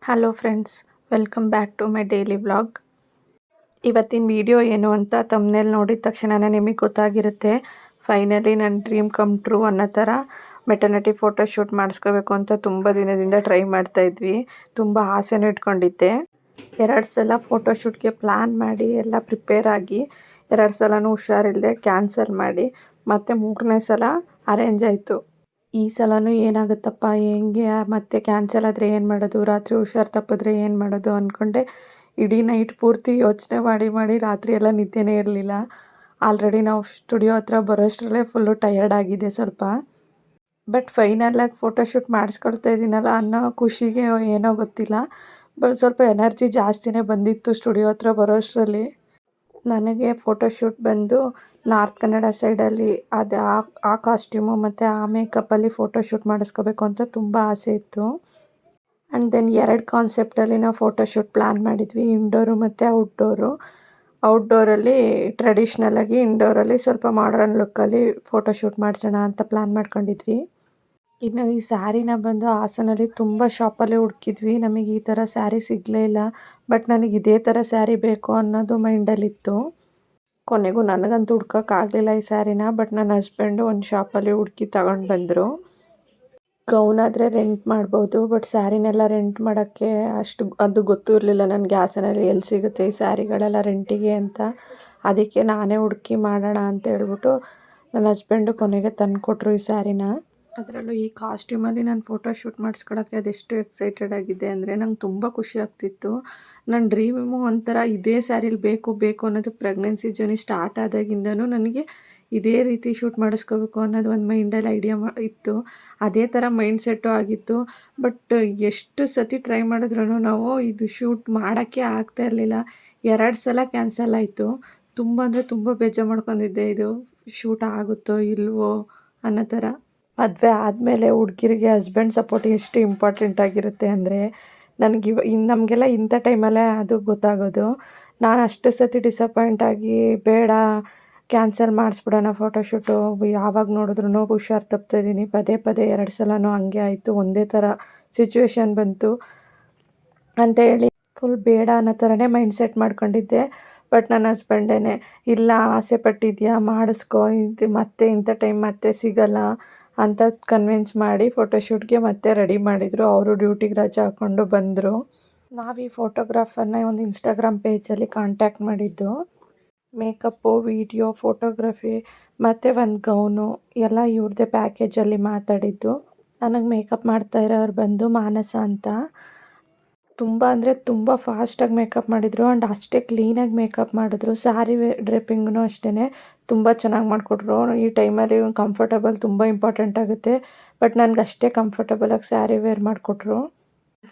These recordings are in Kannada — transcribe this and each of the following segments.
Hello friends, welcome back to my daily vlog. ಇವತ್ತಿನ ವಿಡಿಯೋ ಏನು ಅಂತ ತಮ್ಮನೇಲಿ ನೋಡಿದ ತಕ್ಷಣನೇ ನಿಮಗೆ ಗೊತ್ತಾಗಿರುತ್ತೆ. ಫೈನಲಿ ನನ್ನ ಡ್ರೀಮ್ ಕಮ್ ಟ್ರೂ ಅನ್ನೋ ಥರ ಮೆಟರ್ನಿಟಿ ಫೋಟೋ ಶೂಟ್ ಮಾಡಿಸ್ಕೋಬೇಕು ಅಂತ ತುಂಬ ದಿನದಿಂದ ಟ್ರೈ ಮಾಡ್ತಾಯಿದ್ವಿ. ತುಂಬ ಆಸೆನೂ ಇಟ್ಕೊಂಡಿದ್ದೆ. 2 ಸಲ ಫೋಟೋ ಶೂಟ್ಗೆ ಪ್ಲ್ಯಾನ್ ಮಾಡಿ ಎಲ್ಲ ಪ್ರಿಪೇರ್ ಆಗಿ 2 ಸಲನೂ ಹುಷಾರಿಲ್ಲದೆ ಕ್ಯಾನ್ಸಲ್ ಮಾಡಿ ಮತ್ತು 3ನೇ ಸಲ ಅರೇಂಜ್ ಆಯಿತು. ಈ ಸಲನೂ ಏನಾಗುತ್ತಪ್ಪ, ಹೆಂಗೆ ಮತ್ತೆ ಕ್ಯಾನ್ಸಲ್ ಆದರೆ ಏನು ಮಾಡೋದು, ರಾತ್ರಿ ಹುಷಾರು ತಪ್ಪಿದ್ರೆ ಏನು ಮಾಡೋದು ಅಂದ್ಕೊಂಡೆ. ಇಡೀ ನೈಟ್ ಪೂರ್ತಿ ಯೋಚನೆ ಮಾಡಿ ರಾತ್ರಿ ಎಲ್ಲ ನಿದ್ದೆನೇ ಇರಲಿಲ್ಲ. ಆಲ್ರೆಡಿ ನಾವು ಸ್ಟುಡಿಯೋ ಹತ್ರ ಬರೋಷ್ಟರಲ್ಲೇ ಫುಲ್ಲು ಟಯರ್ಡ್ ಆಗಿದೆ ಸ್ವಲ್ಪ. ಬಟ್ ಫೈನಲಾಗಿ ಫೋಟೋಶೂಟ್ ಮಾಡಿಸ್ಕೊಳ್ತಾ ಇದ್ದೀನಲ್ಲ ಅನ್ನೋ ಖುಷಿಗೆ ಏನೋ ಗೊತ್ತಿಲ್ಲ, ಬಟ್ ಸ್ವಲ್ಪ ಎನರ್ಜಿ ಜಾಸ್ತಿನೇ ಬಂದಿತ್ತು ಸ್ಟುಡಿಯೋ ಹತ್ರ ಬರೋಷ್ಟರಲ್ಲಿ. ನನಗೆ ಫೋಟೋಶೂಟ್ ಬಂದು ನಾರ್ತ್ ಕನ್ನಡ ಸೈಡಲ್ಲಿ ಅದು ಆ ಕಾಸ್ಟ್ಯೂಮು ಮತ್ತು ಆ ಮೇಕಪ್ಪಲ್ಲಿ ಫೋಟೋಶೂಟ್ ಮಾಡಿಸ್ಕೋಬೇಕು ಅಂತ ತುಂಬ ಆಸೆ ಇತ್ತು. ಆ್ಯಂಡ್ ದೆನ್ 2 ಕಾನ್ಸೆಪ್ಟಲ್ಲಿ ನಾವು ಫೋಟೋಶೂಟ್ ಪ್ಲ್ಯಾನ್ ಮಾಡಿದ್ವಿ, ಇಂಡೋರು ಮತ್ತು ಔಟ್ಡೋರು. ಔಟ್ಡೋರಲ್ಲಿ ಟ್ರೆಡಿಷ್ನಲಾಗಿ, ಇಂಡೋರಲ್ಲಿ ಸ್ವಲ್ಪ ಮಾಡರ್ನ್ ಲುಕ್ಕಲ್ಲಿ ಫೋಟೋಶೂಟ್ ಮಾಡಿಸೋಣ ಅಂತ ಪ್ಲ್ಯಾನ್ ಮಾಡ್ಕೊಂಡಿದ್ವಿ. ಇನ್ನು ಈ ಸ್ಯಾರಿನ ಬಂದು ಹಾಸನಲ್ಲಿ ತುಂಬ ಶಾಪಲ್ಲಿ ಹುಡುಕಿದ್ವಿ, ನಮಗೆ ಈ ಥರ ಸ್ಯಾರಿ ಸಿಗಲೇ ಇಲ್ಲ. ಬಟ್ ನನಗೆ ಇದೇ ಥರ ಸ್ಯಾರಿ ಬೇಕು ಅನ್ನೋದು ಮೈಂಡಲ್ಲಿತ್ತು. ಕೊನೆಗೂ ನನಗಂತೂ ಹುಡ್ಕೋಕ್ಕಾಗಲಿಲ್ಲ ಈ ಸ್ಯಾರಿನ. ಬಟ್ ನನ್ನ ಹಸ್ಬೆಂಡು ಒಂದು ಶಾಪಲ್ಲಿ ಹುಡುಕಿ ತಗೊಂಡು ಬಂದರು. ಗೌನಾದರೆ ರೆಂಟ್ ಮಾಡ್ಬೋದು, ಬಟ್ ಸ್ಯಾರಿನೆಲ್ಲ ರೆಂಟ್ ಮಾಡೋಕ್ಕೆ ಅದು ಗೊತ್ತೂ ಇರಲಿಲ್ಲ ನನಗೆ ಹಾಸನಲ್ಲಿ ಎಲ್ಲಿ ಸಿಗುತ್ತೆ ಈ ಸ್ಯಾರಿಗಳೆಲ್ಲ ರೆಂಟಿಗೆ ಅಂತ. ಅದಕ್ಕೆ ನಾನೇ ಹುಡುಕಿ ಮಾಡೋಣ ಅಂತ ಹೇಳ್ಬಿಟ್ಟು ನನ್ನ ಹಸ್ಬೆಂಡು ಕೊನೆಗೆ ತಂದು ಕೊಟ್ಟರು ಈ ಸ್ಯಾರಿನ. ಅದರಲ್ಲೂ ಈ ಕಾಸ್ಟ್ಯೂಮಲ್ಲಿ ನಾನು ಫೋಟೋ ಶೂಟ್ ಮಾಡಿಸ್ಕೊಳಕ್ಕೆ ಅದೆಷ್ಟು ಎಕ್ಸೈಟೆಡ್ ಆಗಿದೆ ಅಂದರೆ ನಂಗೆ ತುಂಬ ಖುಷಿ ಆಗ್ತಿತ್ತು. ನನ್ನ ಡ್ರೀಮು ಒಂಥರ ಇದೇ ಸ್ಯಾರಿಲಿ ಬೇಕು ಅನ್ನೋದು ಪ್ರೆಗ್ನೆನ್ಸಿ ಜರ್ನಿ ಸ್ಟಾರ್ಟ್ ಆದಾಗಿಂದನೂ ನನಗೆ ಇದೇ ರೀತಿ ಶೂಟ್ ಮಾಡಿಸ್ಕೋಬೇಕು ಅನ್ನೋದು ಒಂದು ಮೈಂಡಲ್ಲಿ ಐಡಿಯಾ ಇತ್ತು. ಅದೇ ಥರ ಮೈಂಡ್ ಸೆಟ್ಟು ಆಗಿತ್ತು. ಬಟ್ ಎಷ್ಟು ಸತಿ ಟ್ರೈ ಮಾಡಿದ್ರೂ ನಾವು ಇದು ಶೂಟ್ ಮಾಡೋಕ್ಕೆ ಆಗ್ತಾ ಇರಲಿಲ್ಲ. 2 ಸಲ ಕ್ಯಾನ್ಸಲ್ ಆಯಿತು. ತುಂಬ ಅಂದರೆ ತುಂಬ ಬೇಜಾರು ಮಾಡ್ಕೊಂಡಿದ್ದೆ, ಇದು ಶೂಟ್ ಆಗುತ್ತೋ ಇಲ್ವೋ ಅನ್ನೋ ಥರ. ಮದುವೆ ಆದಮೇಲೆ ಹುಡುಗಿರಿಗೆ ಹಸ್ಬೆಂಡ್ ಸಪೋರ್ಟ್ ಎಷ್ಟು ಇಂಪಾರ್ಟೆಂಟ್ ಆಗಿರುತ್ತೆ ಅಂದರೆ ನಮಗೆಲ್ಲ ಇಂಥ ಟೈಮಲ್ಲೇ ಅದು ಗೊತ್ತಾಗೋದು. ನಾನು ಅಷ್ಟು ಸತಿ ಡಿಸಪಾಯಿಂಟ್ ಆಗಿ ಬೇಡ ಕ್ಯಾನ್ಸಲ್ ಮಾಡಿಸ್ಬಿಡೋಣ ಫೋಟೋಶೂಟು, ಯಾವಾಗ ನೋಡಿದ್ರೂ ಹುಷಾರು ತಪ್ತಾಯಿದ್ದೀನಿ, ಪದೇ 2 ಸಲನೂ ಹಂಗೆ ಆಯಿತು, ಒಂದೇ ಥರ ಸಿಚುವೇಶನ್ ಬಂತು ಅಂತೇಳಿ ಫುಲ್ ಬೇಡ ಅನ್ನೋ ಥರನೇ ಮೈಂಡ್ ಸೆಟ್ ಮಾಡ್ಕೊಂಡಿದ್ದೆ. ಬಟ್ ನನ್ನ ಹಸ್ಬೆಂಡೇ ಇಲ್ಲ ಆಸೆ ಪಟ್ಟಿದ್ಯಾ ಮಾಡಿಸ್ಕೊ, ಇದು ಮತ್ತೆ ಇಂಥ ಟೈಮ್ ಮತ್ತೆ ಸಿಗಲ್ಲ ಅಂತ ಕನ್ವಿನ್ಸ್ ಮಾಡಿ ಫೋಟೋಶೂಟ್ಗೆ ಮತ್ತೆ ರೆಡಿ ಮಾಡಿದರು. ಅವರು ಡ್ಯೂಟಿಗೆ ರಜೆ ಹಾಕ್ಕೊಂಡು ಬಂದರು. ನಾವು ಈ ಫೋಟೋಗ್ರಾಫರ್ನ ಒಂದು ಇನ್ಸ್ಟಾಗ್ರಾಮ್ ಪೇಜಲ್ಲಿ ಕಾಂಟ್ಯಾಕ್ಟ್ ಮಾಡಿದ್ದು. ಮೇಕಪ್ಪು, ವೀಡಿಯೋ, ಫೋಟೋಗ್ರಫಿ ಮತ್ತು ಒಂದು ಗೌನು ಎಲ್ಲ ಇವ್ರದ್ದೇ ಪ್ಯಾಕೇಜಲ್ಲಿ ಮಾತಾಡಿದ್ದು. ನನಗೆ ಮೇಕಪ್ ಮಾಡ್ತಾ ಇರೋರು ಬಂದು ಮಾನಸ ಅಂತ. ತುಂಬ ಅಂದರೆ ತುಂಬ ಫಾಸ್ಟಾಗಿ ಮೇಕಪ್ ಮಾಡಿದರು ಆ್ಯಂಡ್ ಅಷ್ಟೇ ಕ್ಲೀನಾಗಿ ಮೇಕಪ್ ಮಾಡಿದ್ರು. ಸ್ಯಾರಿ ಡ್ರೆಪ್ಪಿಂಗೂ ಅಷ್ಟೇ ತುಂಬ ಚೆನ್ನಾಗಿ ಮಾಡಿಕೊಟ್ರು. ಈ ಟೈಮಲ್ಲಿ ಕಂಫರ್ಟಬಲ್ ತುಂಬ ಇಂಪಾರ್ಟೆಂಟ್ ಆಗುತ್ತೆ. ಬಟ್ ನನಗೆ ಅಷ್ಟೇ ಕಂಫರ್ಟಬಲಾಗಿ ಸ್ಯಾರಿ ವೇರ್ ಮಾಡಿಕೊಟ್ರು.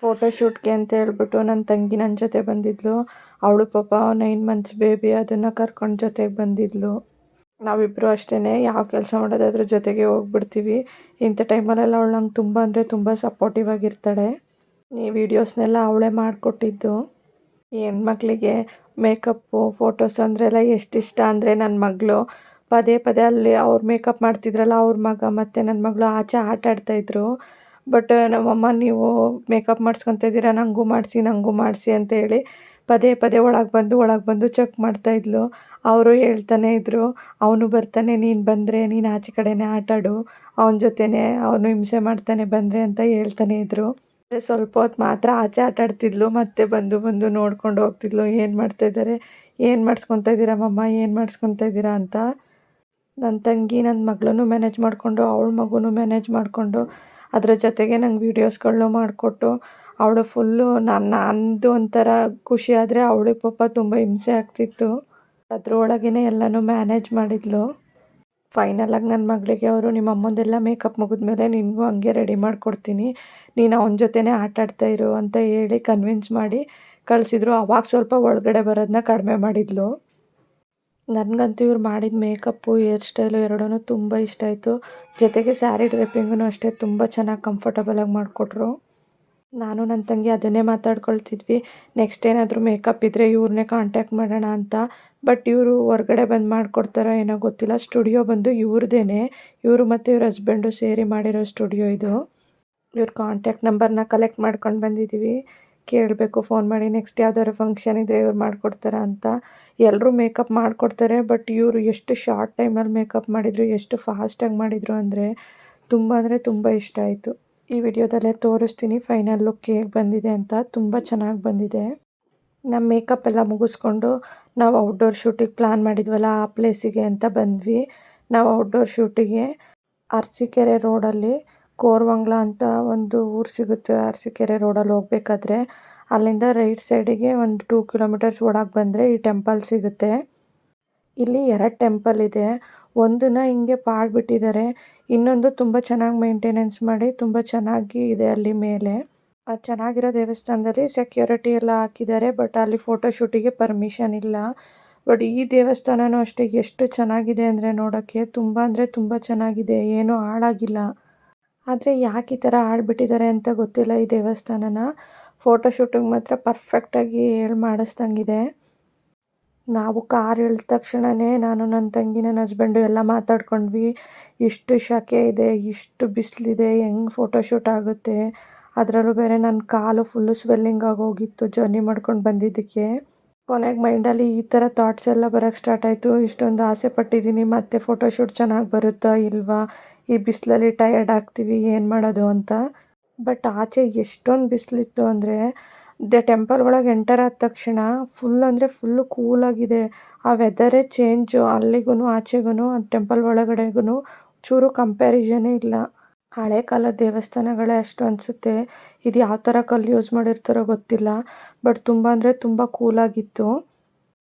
ಫೋಟೋಶೂಟ್ಗೆ ಅಂತ ಹೇಳ್ಬಿಟ್ಟು ನನ್ನ ತಂಗಿ ನನ್ನ ಜೊತೆ ಬಂದಿದ್ಲು. ಅವಳು ಪಾಪ 9 ಮಂತ್ಸ್ ಬೇಬಿ, ಅದನ್ನು ಕರ್ಕೊಂಡು ಜೊತೆಗೆ ಬಂದಿದ್ಲು. ನಾವಿಬ್ಬರು ಅಷ್ಟೇ ಯಾವ ಕೆಲಸ ಮಾಡೋದಾದ್ರೂ ಜೊತೆಗೆ ಹೋಗ್ಬಿಡ್ತೀವಿ. ಇಂಥ ಟೈಮಲ್ಲೆಲ್ಲ ಅವಳು ನಂಗೆ ತುಂಬ ಅಂದರೆ ತುಂಬ ಸಪೋರ್ಟಿವ್ ಆಗಿರ್ತಾಳೆ. ಈ ವೀಡಿಯೋಸ್ನೆಲ್ಲ ಅವಳೇ ಮಾಡಿಕೊಟ್ಟಿದ್ದು. ಹೆಣ್ಮಕ್ಳಿಗೆ ಮೇಕಪ್ಪು, ಫೋಟೋಸ್ ಅಂದ್ರೆಲ್ಲ ಎಷ್ಟಿಷ್ಟ ಅಂದರೆ ನನ್ನ ಮಗಳು ಪದೇ ಅಲ್ಲಿ ಅವ್ರು ಮೇಕಪ್ ಮಾಡ್ತಿದ್ರಲ್ಲ ಅವ್ರ ಮಗ ಮತ್ತು ನನ್ನ ಮಗಳು ಆಚೆ ಆಟ ಆಡ್ತಾಯಿದ್ರು. ಬಟ್ ನಮ್ಮಮ್ಮ ನೀವು ಮೇಕಪ್ ಮಾಡಿಸ್ಕೊತಾ ಇದ್ದೀರಾ, ನನಗೂ ಮಾಡಿಸಿ ಅಂತ ಹೇಳಿ ಪದೇ ಒಳಗೆ ಬಂದು ಚೆಕ್ ಮಾಡ್ತಾಯಿದ್ಲು. ಅವರು ಹೇಳ್ತಾನೆ ಇದ್ದರು, ಅವನು ಬರ್ತಾನೆ, ನೀನು ಬಂದರೆ ನೀನು ಆಚೆ ಕಡೆನೇ ಆಟಾಡು, ಅವನ ಜೊತೆನೇ ಅವನು ಹಿಂಸೆ ಮಾಡ್ತಾನೆ ಬಂದರೆ ಅಂತ ಹೇಳ್ತಾನೆ ಇದ್ದರು. ಸ್ವಲ್ಪ ಹೊತ್ತು ಮಾತ್ರ ಆಚೆ ಆಟಾಡ್ತಿದ್ಲು, ಮತ್ತೆ ಬಂದು ನೋಡ್ಕೊಂಡು ಹೋಗ್ತಿದ್ಲು, ಏನು ಮಾಡ್ತಾಯಿದ್ದಾರೆ, ಏನು ಮಾಡಿಸ್ಕೊತಾ ಇದ್ದೀರಾ ಮಮ್ಮ, ಏನು ಮಾಡಿಸ್ಕೊತಾ ಇದ್ದೀರಾ ಅಂತ. ನನ್ನ ತಂಗಿ ನನ್ನ ಮಗಳನ್ನೂ ಮ್ಯಾನೇಜ್ ಮಾಡಿಕೊಂಡು ಅವಳ ಮಗುನೂ ಮ್ಯಾನೇಜ್ ಮಾಡಿಕೊಂಡು ಅದರ ಜೊತೆಗೆ ನಂಗೆ ವೀಡಿಯೋಸ್ಗಳನ್ನೂ ಮಾಡಿಕೊಟ್ಟು ಅವಳು ಫುಲ್ಲು ನಂದು ಒಂಥರ ಖುಷಿ ಆದರೆ ಅವಳಿಗೆ ಪಾಪ ತುಂಬ ಹಿಂಸೆ ಆಗ್ತಿತ್ತು. ಅದರೊಳಗೇ ಎಲ್ಲನೂ ಮ್ಯಾನೇಜ್ ಮಾಡಿದ್ಲು. ಫೈನಲಾಗಿ ನನ್ನ ಮಗಳಿಗೆ ಅವರು ನಿಮ್ಮ ಅಮ್ಮಂದೆಲ್ಲ ಮೇಕಪ್ ಮುಗಿದ್ಮೇಲೆ ನಿನಗೂ ಹಂಗೆ ರೆಡಿ ಮಾಡಿಕೊಡ್ತೀನಿ, ನೀನು ಅವನ ಜೊತೆನೇ ಆಟಾಡ್ತಾ ಇರು ಅಂತ ಹೇಳಿ ಕನ್ವಿನ್ಸ್ ಮಾಡಿ ಕಳಿಸಿದ್ರು. ಅವಾಗ ಸ್ವಲ್ಪ ಒಳಗಡೆ ಬರೋದನ್ನ ಕಡಿಮೆ ಮಾಡಿದ್ಲು. ನನಗಂತೂ ಇವ್ರು ಮಾಡಿದ ಮೇಕಪ್ಪು, ಹೇರ್ ಸ್ಟೈಲು ಎರಡೂ ತುಂಬ ಇಷ್ಟ ಆಯಿತು. ಜೊತೆಗೆ ಸ್ಯಾರಿ ಡ್ರೆಪ್ಪಿಂಗೂ ಅಷ್ಟೇ ತುಂಬ ಚೆನ್ನಾಗಿ ಕಂಫರ್ಟಬಲಾಗಿ ಮಾಡಿಕೊಟ್ರು. ನಾನು ನನ್ನ ತಂಗಿ ಅದನ್ನೇ ಮಾತಾಡ್ಕೊಳ್ತಿದ್ವಿ, ನೆಕ್ಸ್ಟ್ ಏನಾದರೂ ಮೇಕಪ್ ಇದ್ದರೆ ಇವ್ರನ್ನೇ ಕಾಂಟ್ಯಾಕ್ಟ್ ಮಾಡೋಣ ಅಂತ. ಬಟ್ ಇವರು ಹೊರ್ಗಡೆ ಬಂದು ಮಾಡಿಕೊಡ್ತಾರೋ ಏನೋ ಗೊತ್ತಿಲ್ಲ. ಸ್ಟುಡಿಯೋ ಬಂದು ಇವ್ರದ್ದೇ, ಇವರು ಮತ್ತು ಇವ್ರ ಹಸ್ಬೆಂಡು ಸೇರಿ ಮಾಡಿರೋ ಸ್ಟುಡಿಯೋ ಇದು. ಇವ್ರ ಕಾಂಟ್ಯಾಕ್ಟ್ ನಂಬರ್ನ ಕಲೆಕ್ಟ್ ಮಾಡ್ಕೊಂಡು ಬಂದಿದ್ದೀವಿ. ಕೇಳಬೇಕು ಫೋನ್ ಮಾಡಿ ನೆಕ್ಸ್ಟ್ ಯಾವ್ದಾದ್ರು ಫಂಕ್ಷನ್ ಇದ್ದರೆ ಇವ್ರು ಮಾಡಿಕೊಡ್ತಾರಾ ಅಂತ. ಎಲ್ಲರೂ ಮೇಕಪ್ ಮಾಡಿಕೊಡ್ತಾರೆ, ಬಟ್ ಇವರು ಎಷ್ಟು ಶಾರ್ಟ್ ಟೈಮಲ್ಲಿ ಮೇಕಪ್ ಮಾಡಿದರು, ಎಷ್ಟು ಫಾಸ್ಟಾಗಿ ಮಾಡಿದರು ಅಂದರೆ ತುಂಬ ಇಷ್ಟ ಆಯಿತು. ಈ ವಿಡಿಯೋದಲ್ಲೇ ತೋರಿಸ್ತೀನಿ ಫೈನಲ್ ಲುಕ್ ಹೇಗೆ ಬಂದಿದೆ ಅಂತ. ತುಂಬ ಚೆನ್ನಾಗಿ ಬಂದಿದೆ. ನಮ್ಮ ಮೇಕಪ್ ಎಲ್ಲ ಮುಗಿಸ್ಕೊಂಡು ನಾವು ಔಟ್ಡೋರ್ ಶೂಟಿಗೆ ಪ್ಲ್ಯಾನ್ ಮಾಡಿದ್ವಲ್ಲ ಆ ಪ್ಲೇಸಿಗೆ ಅಂತ ಬಂದ್ವಿ. ನಾವು ಔಟ್ಡೋರ್ ಶೂಟಿಗೆ ಅರಸೀಕೆರೆ ರೋಡಲ್ಲಿ ಕೋರಮಂಗ್ಲ ಅಂತ ಒಂದು ಊರು ಸಿಗುತ್ತೆ. ಅರಸೀಕೆರೆ ರೋಡಲ್ಲಿ ಹೋಗ್ಬೇಕಾದ್ರೆ ಅಲ್ಲಿಂದ ರೈಟ್ ಸೈಡಿಗೆ ಒಂದು 2 ಕಿಲೋಮೀಟರ್ಸ್ ಒಳಗೆ ಬಂದರೆ ಈ ಟೆಂಪಲ್ ಸಿಗುತ್ತೆ. ಇಲ್ಲಿ 2 ಟೆಂಪಲ್ ಇದೆ. ಒಂದನ್ನ ಹಿಂಗೆ ಪಾಳ್ಬಿಟ್ಟಿದ್ದಾರೆ, ಇನ್ನೊಂದು ತುಂಬ ಚೆನ್ನಾಗಿ ಮೇಂಟೆನೆನ್ಸ್ ಮಾಡಿ ತುಂಬ ಚೆನ್ನಾಗಿ ಇದೆ ಅಲ್ಲಿ ಮೇಲೆ. ಅದು ಚೆನ್ನಾಗಿರೋ ದೇವಸ್ಥಾನದಲ್ಲಿ ಸೆಕ್ಯೂರಿಟಿ ಎಲ್ಲ ಹಾಕಿದ್ದಾರೆ, ಬಟ್ ಅಲ್ಲಿ ಫೋಟೋ ಶೂಟಿಗೆ ಪರ್ಮಿಷನ್ ಇಲ್ಲ. ಬಟ್ ಈ ದೇವಸ್ಥಾನವೂ ಅಷ್ಟೇ ಎಷ್ಟು ಚೆನ್ನಾಗಿದೆ ಅಂದರೆ ನೋಡೋಕ್ಕೆ ತುಂಬ ಚೆನ್ನಾಗಿದೆ, ಏನೂ ಹಾಳಾಗಿಲ್ಲ. ಆದರೆ ಯಾಕೆ ಈ ಥರ ಹಾಳ್ಬಿಟ್ಟಿದ್ದಾರೆ ಅಂತ ಗೊತ್ತಿಲ್ಲ ಈ ದೇವಸ್ಥಾನನ. ಫೋಟೋ ಶೂಟಿಗೆ ಮಾತ್ರ ಪರ್ಫೆಕ್ಟಾಗಿ ಮಾಡಿಸ್ದಂಗಿದೆ. ನಾವು ಕಾರ್ ಇಳಿದ ತಕ್ಷಣವೇ ನಾನು, ನನ್ನ ತಂಗಿ, ನನ್ನ ಹಸ್ಬೆಂಡು ಎಲ್ಲ ಮಾತಾಡ್ಕೊಂಡ್ವಿ. ಇಷ್ಟು ಸೆಕೆ ಇದೆ, ಇಷ್ಟು ಬಿಸಿಲಿದೆ, ಹೆಂಗೆ ಫೋಟೋ ಶೂಟ್ ಆಗುತ್ತೆ. ಅದರಲ್ಲೂ ಬೇರೆ ನನ್ನ ಕಾಲು ಫುಲ್ಲು ಸ್ವೆಲ್ಲಿಂಗ್ ಆಗೋಗಿತ್ತು ಜರ್ನಿ ಮಾಡ್ಕೊಂಡು ಬಂದಿದ್ದಕ್ಕೆ. ಕೊನೆಗೆ ಮೈಂಡಲ್ಲಿ ಈ ಥರ ಥಾಟ್ಸ್ ಎಲ್ಲ ಬರೋಕ್ಕೆ ಸ್ಟಾರ್ಟ್ ಆಯಿತು. ಇಷ್ಟೊಂದು ಆಸೆ ಪಟ್ಟಿದ್ದೀನಿ, ಮತ್ತೆ ಫೋಟೋ ಶೂಟ್ ಚೆನ್ನಾಗಿ ಬರುತ್ತಾ ಇಲ್ವಾ, ಈ ಬಿಸಿಲಲ್ಲಿ ಟಯರ್ಡ್ ಆಗ್ತೀವಿ, ಏನು ಮಾಡೋದು ಅಂತ. ಬಟ್ ಆಚೆ ಎಷ್ಟೊಂದು ಬಿಸಿಲಿತ್ತು ಅಂದರೆ ಟೆಂಪಲ್ ಒಳಗೆ ಎಂಟರ್ ಆದ ತಕ್ಷಣ ಫುಲ್ಲು ಕೂಲಾಗಿದೆ. ಆ ವೆದರೇ ಚೇಂಜು, ಅಲ್ಲಿಗೂ ಆಚೆಗೂ ಟೆಂಪಲ್ ಒಳಗಡೆಗೂ ಚೂರು ಕಂಪ್ಯಾರಿಸನೇ ಇಲ್ಲ. ಹಳೆ ಕಾಲದ ದೇವಸ್ಥಾನಗಳೇ ಅಷ್ಟು ಅನಿಸುತ್ತೆ. ಇದು ಯಾವ ಥರ ಕಲ್ಲು ಯೂಸ್ ಮಾಡಿರ್ತಾರೋ ಗೊತ್ತಿಲ್ಲ, ಬಟ್ ತುಂಬ ಕೂಲಾಗಿತ್ತು.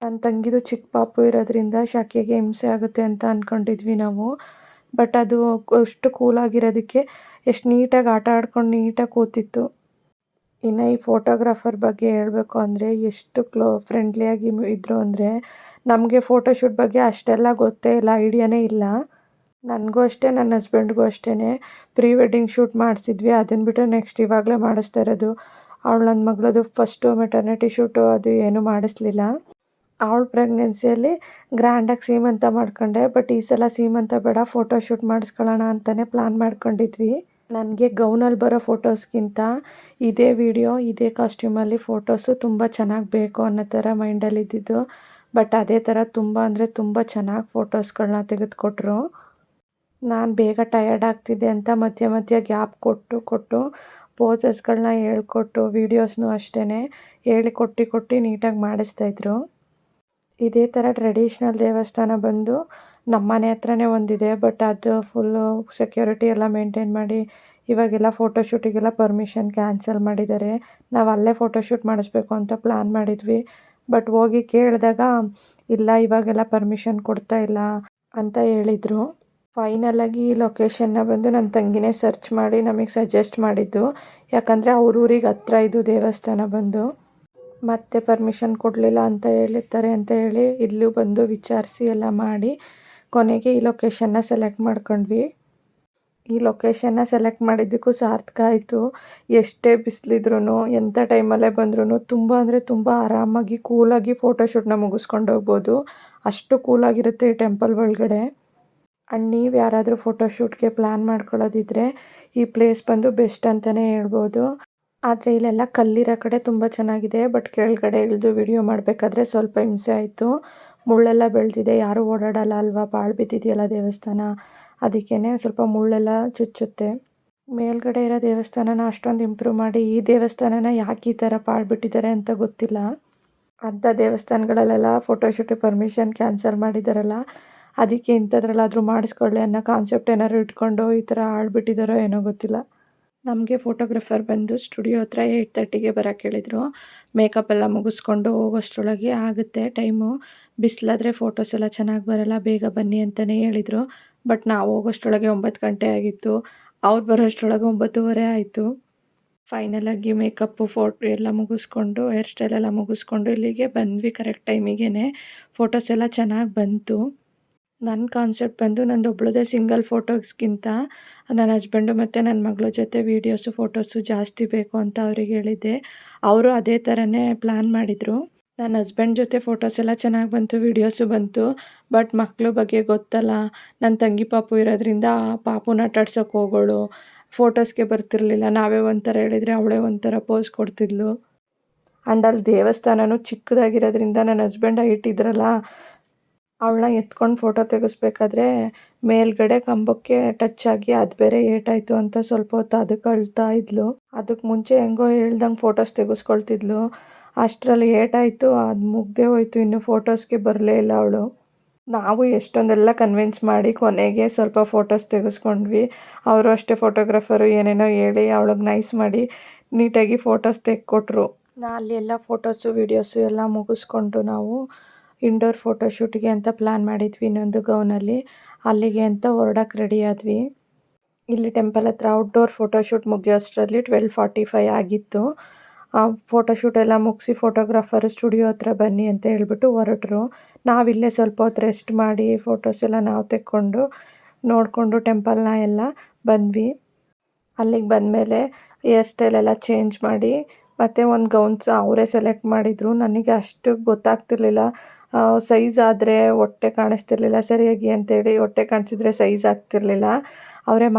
ನನ್ನ ತಂಗಿದು ಚಿಕ್ಕ ಪಾಪು ಇರೋದ್ರಿಂದ ಶಾಖೆಗೆ ಹಿಂಸೆ ಆಗುತ್ತೆ ಅಂತ ಅಂದ್ಕೊಂಡಿದ್ವಿ ನಾವು. ಬಟ್ ಅದು ಅಷ್ಟು ಕೂಲಾಗಿರೋದಕ್ಕೆ ಎಷ್ಟು ನೀಟಾಗಿ ಆಟ ಆಡ್ಕೊಂಡು ನೀಟಾಗಿ ಕೂತಿತ್ತು. ಇನ್ನು ಈ ಫೋಟೋಗ್ರಾಫರ್ ಬಗ್ಗೆ ಹೇಳಬೇಕು ಅಂದರೆ ಎಷ್ಟು ಫ್ರೆಂಡ್ಲಿಯಾಗಿ ಇದ್ದರು ಅಂದರೆ, ನಮಗೆ ಫೋಟೋ ಶೂಟ್ ಬಗ್ಗೆ ಅಷ್ಟೆಲ್ಲ ಗೊತ್ತೇ ಇಲ್ಲ, ಐಡಿಯಾನೇ ಇಲ್ಲ. ನನಗೂ ಅಷ್ಟೇ, ನನ್ನ ಹಸ್ಬೆಂಡ್ಗೂ ಅಷ್ಟೇ. ಪ್ರೀ ವೆಡ್ಡಿಂಗ್ ಶೂಟ್ ಮಾಡಿಸಿದ್ವಿ, ಅದನ್ನು ಬಿಟ್ಟರೆ ನೆಕ್ಸ್ಟ್ ಇವಾಗಲೇ ಮಾಡಿಸ್ತಾ ಇರೋದು. ನನ್ನ ಮಗಳದು ಫಸ್ಟು ಮೆಟರ್ನಿಟಿ ಶೂಟು ಅದು ಏನೂ ಮಾಡಿಸ್ಲಿಲ್ಲ. ಅವಳ ಪ್ರೆಗ್ನೆನ್ಸಿಯಲ್ಲಿ ಗ್ರ್ಯಾಂಡಾಗಿ ಸೀಮಂತ ಮಾಡ್ಕೊಂಡೆ, ಬಟ್ ಈ ಸಲ ಸೀಮಂತ ಬೇಡ, ಫೋಟೋ ಶೂಟ್ ಮಾಡಿಸ್ಕೊಳ್ಳೋಣ ಅಂತಲೇ ಪ್ಲ್ಯಾನ್ ಮಾಡ್ಕೊಂಡಿದ್ವಿ. ನನಗೆ ಗೌನಲ್ಲಿ ಬರೋ ಫೋಟೋಸ್ಗಿಂತ ಇದೇ ಕಾಸ್ಟ್ಯೂಮಲ್ಲಿ ಫೋಟೋಸು ತುಂಬ ಚೆನ್ನಾಗಿ ಬೇಕು ಅನ್ನೋ ಥರ ಮೈಂಡಲ್ಲಿ ಇದ್ದಿದ್ದು. ಬಟ್ ಅದೇ ಥರ ತುಂಬ ಚೆನ್ನಾಗಿ ಫೋಟೋಸ್ಗಳನ್ನ ತೆಗೆದುಕೊಟ್ರು. ನಾನು ಬೇಗ ಟಯರ್ಡ್ ಆಗ್ತಿದ್ದೆ ಅಂತ ಮಧ್ಯ ಗ್ಯಾಪ್ ಕೊಟ್ಟು ಪೋಸಸ್ಗಳನ್ನ ಹೇಳ್ಕೊಟ್ಟು, ವೀಡಿಯೋಸ್ನೂ ಅಷ್ಟೇ ಕೊಟ್ಟು ನೀಟಾಗಿ ಮಾಡಿಸ್ತಾಯಿದ್ರು. ಇದೇ ಥರ ಟ್ರೆಡಿಷ್ನಲ್ ದೇವಸ್ಥಾನ ಬಂದು ನಮ್ಮನೆ ಹತ್ರನೇ ಒಂದಿದೆ, ಬಟ್ ಅದು ಫುಲ್ಲು ಸೆಕ್ಯೂರಿಟಿ ಎಲ್ಲ ಮೇಂಟೈನ್ ಮಾಡಿ ಇವಾಗೆಲ್ಲ ಫೋಟೋ ಶೂಟಿಗೆಲ್ಲ ಪರ್ಮಿಷನ್ ಕ್ಯಾನ್ಸಲ್ ಮಾಡಿದ್ದಾರೆ. ನಾವು ಅಲ್ಲೇ ಫೋಟೋ ಶೂಟ್ ಮಾಡಿಸ್ಬೇಕು ಅಂತ ಪ್ಲ್ಯಾನ್ ಮಾಡಿದ್ವಿ, ಬಟ್ ಹೋಗಿ ಕೇಳಿದಾಗ ಇಲ್ಲ, ಇವಾಗೆಲ್ಲ ಪರ್ಮಿಷನ್ ಕೊಡ್ತಾ ಇಲ್ಲ ಅಂತ ಹೇಳಿದರು. ಫೈನಲಾಗಿ ಈ ಲೊಕೇಶನ್ನ ಬಂದು ನನ್ನ ತಂಗಿನೇ ಸರ್ಚ್ ಮಾಡಿ ನಮಗೆ ಸಜೆಸ್ಟ್ ಮಾಡಿದ್ದು. ಯಾಕಂದರೆ ಅವ್ರ ಊರಿಗೆ ಹತ್ರ ಇದು ದೇವಸ್ಥಾನ ಬಂದು. ಮತ್ತೆ ಪರ್ಮಿಷನ್ ಕೊಡಲಿಲ್ಲ ಅಂತ ಹೇಳಿರ್ತಾರೆ ಅಂತ ಹೇಳಿ ಇಲ್ಲೂ ಬಂದು ವಿಚಾರಿಸಿ ಎಲ್ಲ ಮಾಡಿ ಕೊನೆಗೆ ಈ ಲೊಕೇಶನ್ನ ಸೆಲೆಕ್ಟ್ ಮಾಡ್ಕೊಂಡ್ವಿ. ಈ ಲೊಕೇಶನ್ನ ಸೆಲೆಕ್ಟ್ ಮಾಡಿದ್ದಕ್ಕೂ ಸಾರ್ಥಕ ಆಯಿತು. ಎಷ್ಟೇ ಬಿಸಿಲಿದ್ರೂ ಎಂಥ ಟೈಮಲ್ಲೇ ಬಂದ್ರೂ ತುಂಬ ಆರಾಮಾಗಿ ಕೂಲಾಗಿ ಫೋಟೋ ಶೂಟ್ನ ಮುಗಿಸ್ಕೊಂಡು ಹೋಗ್ಬೋದು. ಅಷ್ಟು ಕೂಲಾಗಿರುತ್ತೆ ಈ ಟೆಂಪಲ್ ಒಳಗಡೆ. ಆ್ಯಂಡ್ ನೀವು ಯಾರಾದರೂ ಫೋಟೋ ಶೂಟ್ಗೆ ಪ್ಲ್ಯಾನ್ ಮಾಡ್ಕೊಳ್ಳೋದಿದ್ರೆ ಈ ಪ್ಲೇಸ್ ಬಂದು ಬೆಸ್ಟ್ ಅಂತಲೇ ಹೇಳ್ಬೋದು. ಆದರೆ ಇಲ್ಲೆಲ್ಲ ಕಲ್ಲಿರೋ ಕಡೆ ತುಂಬ ಚೆನ್ನಾಗಿದೆ, ಬಟ್ ಕೆಳಗಡೆ ಇಳಿದು ವಿಡಿಯೋ ಮಾಡಬೇಕಾದ್ರೆ ಸ್ವಲ್ಪ ಹಿಂಸೆ ಆಯಿತು. ಮುಳ್ಳೆಲ್ಲ ಬೆಳೆದಿದೆ, ಯಾರೂ ಓಡಾಡಲ್ಲ ಅಲ್ವಾ, ಪಾಳು ಬಿದ್ದಿದೆಯಲ್ಲ ದೇವಸ್ಥಾನ, ಅದಕ್ಕೇ ಸ್ವಲ್ಪ ಮುಳ್ಳೆಲ್ಲ ಚುಚ್ಚುತ್ತೆ. ಮೇಲ್ಗಡೆ ಇರೋ ದೇವಸ್ಥಾನನ ಅಷ್ಟೊಂದು ಇಂಪ್ರೂವ್ ಮಾಡಿ ಈ ದೇವಸ್ಥಾನನ ಯಾಕೆ ಈ ಥರ ಪಾಳು ಬಿಟ್ಟಿದ್ದಾರೆ ಅಂತ ಗೊತ್ತಿಲ್ಲ. ಅಂಥ ದೇವಸ್ಥಾನಗಳಲ್ಲೆಲ್ಲ ಫೋಟೋ ಶೂಟಿಗೆ ಪರ್ಮಿಷನ್ ಕ್ಯಾನ್ಸಲ್ ಮಾಡಿದ್ದಾರಲ್ಲ, ಅದಕ್ಕೆ ಇಂಥದ್ರಲ್ಲಾದರೂ ಮಾಡಿಸ್ಕೊಳ್ಳಿ ಅನ್ನೋ ಕಾನ್ಸೆಪ್ಟ್ ಏನಾದ್ರು ಇಟ್ಕೊಂಡು ಈ ಥರ ಆಳ್ಬಿಟ್ಟಿದ್ದಾರೋ ಏನೋ ಗೊತ್ತಿಲ್ಲ. ನಮಗೆ ಫೋಟೋಗ್ರಾಫರ್ ಬಂದು ಸ್ಟುಡಿಯೋ ಹತ್ರ 8:30ಗೆ ಬರೋಕ್ಕೆ ಹೇಳಿದರು. ಮೇಕಪ್ ಎಲ್ಲ ಮುಗಿಸ್ಕೊಂಡು ಹೋಗೋಷ್ಟರೊಳಗೆ ಆಗುತ್ತೆ ಟೈಮು. ಬಿಸಿಲಾದರೆ ಫೋಟೋಸ್ ಎಲ್ಲ ಚೆನ್ನಾಗಿ ಬರೋಲ್ಲ, ಬೇಗ ಬನ್ನಿ ಅಂತಲೇ ಹೇಳಿದರು. ಬಟ್ ನಾವು ಹೋಗೋಷ್ಟರೊಳಗೆ 9 ಗಂಟೆ ಆಗಿತ್ತು, ಅವ್ರು ಬರೋಷ್ಟರೊಳಗೆ 9:30 ಆಯಿತು. ಫೈನಲಾಗಿ ಮೇಕಪ್ಪು ಫೋಟೋ ಎಲ್ಲ ಮುಗಿಸ್ಕೊಂಡು ಹೇರ್ ಸ್ಟೈಲ್ ಎಲ್ಲ ಮುಗಿಸ್ಕೊಂಡು ಇಲ್ಲಿಗೆ ಬಂದ್ವಿ ಕರೆಕ್ಟ್ ಟೈಮಿಗೆ. ಫೋಟೋಸ್ ಎಲ್ಲ ಚೆನ್ನಾಗಿ ಬಂತು. ನನ್ನ ಕಾನ್ಸೆಪ್ಟ್ ಬಂದು ನಂದೊಬ್ಳದೇ ಸಿಂಗಲ್ ಫೋಟೋಸ್ಗಿಂತ ನನ್ನ ಹಸ್ಬೆಂಡು ಮತ್ತು ನನ್ನ ಮಗಳ ಜೊತೆ ವೀಡಿಯೋಸು ಫೋಟೋಸು ಜಾಸ್ತಿ ಬೇಕು ಅಂತ ಅವ್ರಿಗೆ ಹೇಳಿದ್ದೆ. ಅವರು ಅದೇ ಥರನೇ ಪ್ಲ್ಯಾನ್ ಮಾಡಿದರು. ನನ್ನ ಹಸ್ಬೆಂಡ್ ಜೊತೆ ಫೋಟೋಸ್ ಎಲ್ಲ ಚೆನ್ನಾಗಿ ಬಂತು, ವೀಡಿಯೋಸು ಬಂತು. ಬಟ್ ಮಕ್ಕಳ ಬಗ್ಗೆ ಗೊತ್ತಲ್ಲ, ನನ್ನ ತಂಗಿ ಪಾಪು ಇರೋದ್ರಿಂದ ಪಾಪುನ ಆಟಾಡ್ಸೋಕೆ ಹೋಗೋಳು, ಫೋಟೋಸ್ಗೆ ಬರ್ತಿರ್ಲಿಲ್ಲ. ನಾವೇ ಒಂಥರ ಹೇಳಿದರೆ ಅವಳೇ ಒಂಥರ ಪೋಸ್ ಕೊಡ್ತಿದ್ಲು. ಆ್ಯಂಡ್ ಅಲ್ಲಿ ದೇವಸ್ಥಾನನೂ ಚಿಕ್ಕದಾಗಿರೋದ್ರಿಂದ ನನ್ನ ಹಸ್ಬೆಂಡ್ ಹೈಟ್ ಇದ್ರಲ್ಲ, ಅವಳನ್ನ ಎತ್ಕೊಂಡು ಫೋಟೋ ತೆಗೆಸ್ಬೇಕಾದ್ರೆ ಮೇಲ್ಗಡೆ ಕಂಬಕ್ಕೆ ಟಚ್ ಆಗಿ ಅದು ಬೇರೆ ಏಟಾಯಿತು ಅಂತ ಸ್ವಲ್ಪ ಹೊತ್ತು ಅದಕ್ಕೆ ಅಳ್ತಾ ಇದ್ಲು. ಅದಕ್ಕೆ ಮುಂಚೆ ಹೆಂಗೋ ಹೇಳ್ದಂಗೆ ಫೋಟೋಸ್ ತೆಗೆಸ್ಕೊಳ್ತಿದ್ಲು. ಅಷ್ಟರಲ್ಲಿ ಏಟಾಯಿತು, ಅದು ಮುಗ್ದೇ ಹೋಯ್ತು, ಇನ್ನು ಫೋಟೋಸ್ಗೆ ಬರಲೇ ಇಲ್ಲ ಅವಳು. ನಾವು ಎಷ್ಟೊಂದೆಲ್ಲ ಕನ್ವಿನ್ಸ್ ಮಾಡಿ ಕೊನೆಗೆ ಸ್ವಲ್ಪ ಫೋಟೋಸ್ ತೆಗೆಸ್ಕೊಂಡ್ವಿ. ಅವರು ಅಷ್ಟೇ ಫೋಟೋಗ್ರಾಫರು ಏನೇನೋ ಹೇಳಿ ಅವಳಿಗೆ ನೈಸ್ ಮಾಡಿ ನೀಟಾಗಿ ಫೋಟೋಸ್ ತೆಕ್ಕೊಟ್ರು. ಅಲ್ಲಿ ಎಲ್ಲ ಫೋಟೋಸು ವೀಡಿಯೋಸು ಎಲ್ಲ ಮುಗಿಸ್ಕೊಂಡು ನಾವು ಇಂಡೋರ್ ಫೋಟೋಶೂಟ್ಗೆ ಅಂತ ಪ್ಲ್ಯಾನ್ ಮಾಡಿದ್ವಿ ಇನ್ನೊಂದು ಗೌನಲ್ಲಿ. ಅಲ್ಲಿಗೆ ಅಂತ ಹೊರಡಕ್ಕೆ ರೆಡಿ ಆದ್ವಿ. ಇಲ್ಲಿ ಟೆಂಪಲ್ ಹತ್ರ ಔಟ್ಡೋರ್ ಫೋಟೋಶೂಟ್ ಮುಗಿಯೋಷ್ಟರಲ್ಲಿ 12:45 ಆಗಿತ್ತು. ಫೋಟೋಶೂಟ್ ಎಲ್ಲ ಮುಗಿಸಿ ಫೋಟೋಗ್ರಾಫರು ಸ್ಟುಡಿಯೋ ಹತ್ರ ಬನ್ನಿ ಅಂತ ಹೇಳ್ಬಿಟ್ಟು ಹೊರಟರು. ನಾವಿಲ್ಲೇ ಸ್ವಲ್ಪ ಹೊತ್ತು ರೆಸ್ಟ್ ಮಾಡಿ ಫೋಟೋಸ್ ಎಲ್ಲ ನಾವು ತೆಕ್ಕೊಂಡು ನೋಡಿಕೊಂಡು ಟೆಂಪಲ್ನ ಎಲ್ಲ ಬಂದ್ವಿ. ಅಲ್ಲಿಗೆ ಬಂದಮೇಲೆ ಹೇರ್ ಸ್ಟೈಲೆಲ್ಲ ಚೇಂಜ್ ಮಾಡಿ ಮತ್ತು ಒಂದು ಗೌನ್ಸ್ ಅವರೇ ಸೆಲೆಕ್ಟ್ ಮಾಡಿದರು. ನನಗೆ ಅಷ್ಟು ಗೊತ್ತಾಗ್ತಿರ್ಲಿಲ್ಲ. ಸೈಜ್ ಆದರೆ ಹೊಟ್ಟೆ ಕಾಣಿಸ್ತಿರ್ಲಿಲ್ಲ ಸರಿಯಾಗಿ ಅಂತೇಳಿ, ಹೊಟ್ಟೆ ಕಾಣಿಸಿದ್ರೆ ಸೈಜ್ ಆಗ್ತಿರ್ಲಿಲ್ಲ.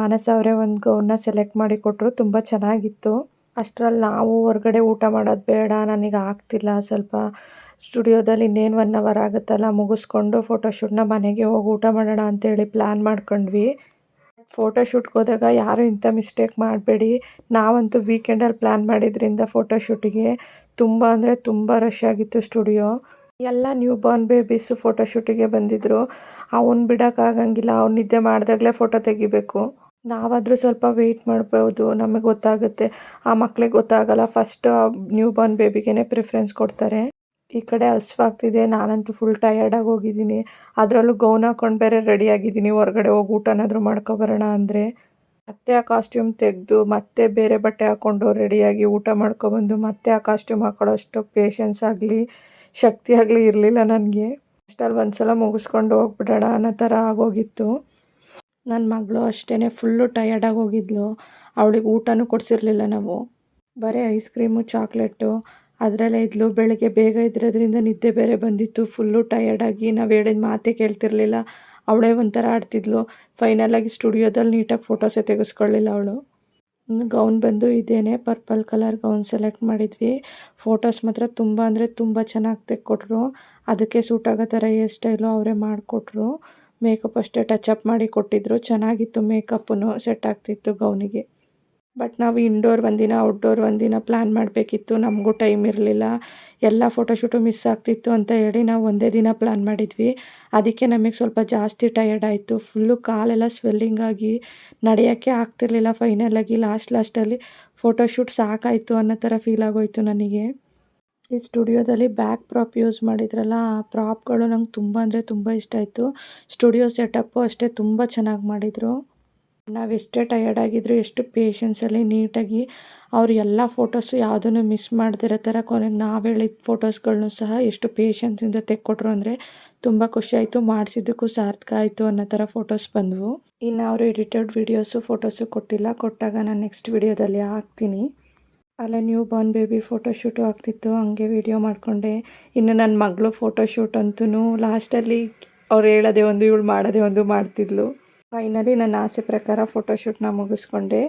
ಮಾನಸ ಅವರೇ ಒಂದು ಗೌನ್ನ ಸೆಲೆಕ್ಟ್ ಮಾಡಿ ಕೊಟ್ಟರು. ತುಂಬ ಚೆನ್ನಾಗಿತ್ತು. ಅಷ್ಟರಲ್ಲಿ ನಾವು ಹೊರಗಡೆ ಊಟ ಮಾಡೋದು ಬೇಡ, ನನಗೆ ಆಗ್ತಿಲ್ಲ, ಸ್ವಲ್ಪ ಸ್ಟುಡಿಯೋದಲ್ಲಿ ಇನ್ನೇನು 1 ಅವರ್ ಆಗುತ್ತಲ್ಲ ಮುಗಿಸ್ಕೊಂಡು ಫೋಟೋಶೂಟ್ನ ಮನೆಗೆ ಹೋಗಿ ಊಟ ಮಾಡೋಣ ಅಂತೇಳಿ ಪ್ಲ್ಯಾನ್ ಮಾಡ್ಕೊಂಡ್ವಿ. ಫೋಟೋಶೂಟ್ಗೆ ಹೋದಾಗ ಯಾರೂ ಇಂಥ ಮಿಸ್ಟೇಕ್ ಮಾಡಬೇಡಿ. ನಾವಂತೂ ವೀಕೆಂಡಲ್ಲಿ ಪ್ಲ್ಯಾನ್ ಮಾಡಿದ್ರಿಂದ ಫೋಟೋಶೂಟಿಗೆ ತುಂಬ ಅಂದರೆ ತುಂಬ ರಶ್ ಆಗಿತ್ತು ಸ್ಟುಡಿಯೋ. ಎಲ್ಲ ನ್ಯೂ ಬಾರ್ನ್ ಬೇಬೀಸು ಫೋಟೋಶೂಟಿಗೆ ಬಂದಿದ್ದರು. ಅವನ್ನ ಬಿಡೋಕ್ಕಾಗಂಗಿಲ್ಲ, ಅವ್ನು ನಿದ್ದೆ ಮಾಡಿದಾಗಲೇ ಫೋಟೋ ತೆಗಿಬೇಕು. ನಾವಾದರೂ ಸ್ವಲ್ಪ ವೆಯ್ಟ್ ಮಾಡ್ಬೋದು, ನಮಗೆ ಗೊತ್ತಾಗುತ್ತೆ. ಆ ಮಕ್ಳಿಗೆ ಗೊತ್ತಾಗಲ್ಲ, ಫಸ್ಟ್ ನ್ಯೂ ಬಾರ್ನ್ ಬೇಬಿಗೆ ಪ್ರಿಫರೆನ್ಸ್ ಕೊಡ್ತಾರೆ. ಈ ಕಡೆ ಹಸ್ವಾಗ್ತಿದೆ, ನಾನಂತೂ ಫುಲ್ ಟಯರ್ಡಾಗಿ ಹೋಗಿದ್ದೀನಿ. ಅದರಲ್ಲೂ ಗೌನ್ ಹಾಕೊಂಡು ಬೇರೆ ರೆಡಿಯಾಗಿದ್ದೀನಿ ಹೊರಗಡೆ ಹೋಗಿ ಊಟನಾದರೂ ಮಾಡ್ಕೊಬರೋಣ ಅಂದರೆ. ಮತ್ತೆ ಆ ಕಾಸ್ಟ್ಯೂಮ್ ತೆಗೆದು ಮತ್ತೆ ಬೇರೆ ಬಟ್ಟೆ ಹಾಕ್ಕೊಂಡು ರೆಡಿಯಾಗಿ ಊಟ ಮಾಡ್ಕೊಬಂದು ಮತ್ತೆ ಆ ಕಾಸ್ಟ್ಯೂಮ್ ಹಾಕೊಳ್ಳೋಷ್ಟು ಪೇಷನ್ಸ್ ಆಗಲಿ ಶಕ್ತಿ ಆಗಲಿ ಇರಲಿಲ್ಲ ನನಗೆ. ಅಷ್ಟಲ್ಲಿ ಒಂದ್ಸಲ ಮುಗಿಸ್ಕೊಂಡು ಹೋಗ್ಬಿಡೋಣ ಅನ್ನೋ ಥರ ಆಗೋಗಿತ್ತು. ನನ್ನ ಮಗಳು ಅಷ್ಟೇ ಫುಲ್ಲು ಟಯರ್ಡಾಗಿ ಹೋಗಿದ್ಲು. ಅವಳಿಗೆ ಊಟನೂ ಕೊಡಿಸಿರ್ಲಿಲ್ಲ ನಾವು, ಬರೀ ಐಸ್ ಕ್ರೀಮು ಚಾಕ್ಲೇಟು ಅದರಲ್ಲೇ ಇದ್ಲು. ಬೆಳಗ್ಗೆ ಬೇಗ ಇದ್ದಿರೋದ್ರಿಂದ ನಿದ್ದೆ ಬೇರೆ ಬಂದಿತ್ತು. ಫುಲ್ಲು ಟಯರ್ಡಾಗಿ ನಾವು ಹೇಳಿದ ಮಾತೇ ಕೇಳ್ತಿರ್ಲಿಲ್ಲ. ಅವಳೇ ಒಂಥರ ಆಡ್ತಿದ್ಲು. ಫೈನಲಾಗಿ ಸ್ಟುಡಿಯೋದಲ್ಲಿ ನೀಟಾಗಿ ಫೋಟೋಸೇ ತೆಗೆಸ್ಕೊಳ್ಳಿಲ್ಲ ಅವಳು. ಗೌನ್ ಬಂದು ಇದೇನೆ ಪರ್ಪಲ್ ಕಲರ್ ಗೌನ್ ಸೆಲೆಕ್ಟ್ ಮಾಡಿದ್ವಿ. ಫೋಟೋಸ್ ಮಾತ್ರ ತುಂಬ ಅಂದರೆ ತುಂಬ ಚೆನ್ನಾಗಿ ತೆಕ್ಕೊಟ್ರು. ಅದಕ್ಕೆ ಸೂಟ್ ಆಗೋ ಥರ ಹೇರ್ ಸ್ಟೈಲು ಅವರೇ ಮಾಡಿಕೊಟ್ರು. ಮೇಕಪ್ ಅಷ್ಟೇ ಟಚಪ್ ಮಾಡಿ ಕೊಟ್ಟಿದ್ದರು. ಚೆನ್ನಾಗಿತ್ತು, ಮೇಕಪ್ಪೂ ಸೆಟ್ ಆಗ್ತಿತ್ತು ಗೌನಿಗೆ. ಬಟ್ ನಾವು ಇಂಡೋರ್ ಒಂದಿನ ಔಟ್ಡೋರ್ ಒಂದಿನ ಪ್ಲ್ಯಾನ್ ಮಾಡಬೇಕಿತ್ತು. ನಮಗೂ ಟೈಮ್ ಇರಲಿಲ್ಲ, ಎಲ್ಲ ಫೋಟೋಶೂಟು ಮಿಸ್ ಆಗ್ತಿತ್ತು ಅಂತ ಹೇಳಿ ನಾವು ಒಂದೇ ದಿನ ಪ್ಲ್ಯಾನ್ ಮಾಡಿದ್ವಿ. ಅದಕ್ಕೆ ನಮಗೆ ಸ್ವಲ್ಪ ಜಾಸ್ತಿ ಟಯರ್ಡ್ ಆಯಿತು. ಫುಲ್ಲು ಕಾಲೆಲ್ಲ ಸ್ವೆಲ್ಲಿಂಗ್ ಆಗಿ ನಡೆಯೋಕ್ಕೆ ಆಗ್ತಿರ್ಲಿಲ್ಲ. ಫೈನಲಾಗಿ ಲಾಸ್ಟಲ್ಲಿ ಫೋಟೋಶೂಟ್ ಸಾಕಾಯಿತು ಅನ್ನೋ ಥರ ಫೀಲ್ ಆಗೋಯಿತು ನನಗೆ. ಈ ಸ್ಟುಡಿಯೋದಲ್ಲಿ ಬ್ಯಾಕ್ ಪ್ರಾಪ್ ಯೂಸ್ ಮಾಡಿದ್ರಲ್ಲ, ಆ ಪ್ರಾಪ್ಗಳು ನಂಗೆ ತುಂಬ ಅಂದರೆ ತುಂಬ ಇಷ್ಟ ಆಯಿತು. ಸ್ಟುಡಿಯೋ ಸೆಟಪ್ಪು ಅಷ್ಟೇ ತುಂಬ ಚೆನ್ನಾಗಿ ಮಾಡಿದರು. ನಾವೆಷ್ಟೇ ಟಯರ್ಡ್ ಆಗಿದ್ರು ಎಷ್ಟು ಪೇಷನ್ಸಲ್ಲಿ ನೀಟಾಗಿ ಅವ್ರು ಎಲ್ಲ ಫೋಟೋಸು ಯಾವುದನ್ನು ಮಿಸ್ ಮಾಡ್ದಿರೋ ಥರ ಕೊನೆಗೆ ನಾವು ಹೇಳಿದ ಫೋಟೋಸ್ಗಳನ್ನೂ ಸಹ ಎಷ್ಟು ಪೇಷನ್ಸಿಂದ ತೆಕ್ಕೊಟ್ರು ಅಂದರೆ ತುಂಬ ಖುಷಿಯಾಯಿತು. ಮಾಡಿಸಿದ್ದಕ್ಕೂ ಸಾರ್ಥಕ ಆಯಿತು ಅನ್ನೋ ಥರ ಫೋಟೋಸ್ ಬಂದವು. ಇನ್ನು ಅವರು ಎಡಿಟೆಡ್ ವೀಡಿಯೋಸು ಫೋಟೋಸು ಕೊಟ್ಟಿಲ್ಲ, ಕೊಟ್ಟಾಗ ನಾನು ನೆಕ್ಸ್ಟ್ ವೀಡಿಯೋದಲ್ಲಿ ಹಾಕ್ತೀನಿ. ಅಲ್ಲೇ ನ್ಯೂ ಬಾರ್ನ್ ಬೇಬಿ ಫೋಟೋಶೂಟು ಆಗ್ತಿತ್ತು, ಹಂಗೆ ವೀಡಿಯೋ ಮಾಡಿಕೊಂಡೆ. ಇನ್ನು ನನ್ನ ಮಗಳು ಫೋಟೋಶೂಟ್ ಅಂತೂ ಲಾಸ್ಟಲ್ಲಿ ಅವ್ರು ಹೇಳೋದೇ ಒಂದು ಇವಳು ಮಾಡೋದೇ ಒಂದು ಮಾಡ್ತಿದ್ಲು. ಫೈನಲಿ ನನ್ನ ಆಸೆ ಪ್ರಕಾರ ಫೋಟೋಶೂಟ್ನ ಮುಗಿಸ್ಕೊಂಡೆ.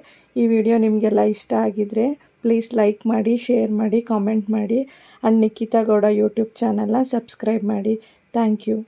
ಈ ವಿಡಿಯೋ ನಿಮಗೆಲ್ಲ ಇಷ್ಟ ಆಗಿದ್ದರೆ ಪ್ಲೀಸ್ ಲೈಕ್ ಮಾಡಿ, ಶೇರ್ ಮಾಡಿ, ಕಾಮೆಂಟ್ ಮಾಡಿ ಆ್ಯಂಡ್ ನಿಖಿತಾ ಗೌಡ ಯೂಟ್ಯೂಬ್ ಚಾನಲ್ನ ಸಬ್ಸ್ಕ್ರೈಬ್ ಮಾಡಿ. Thank you.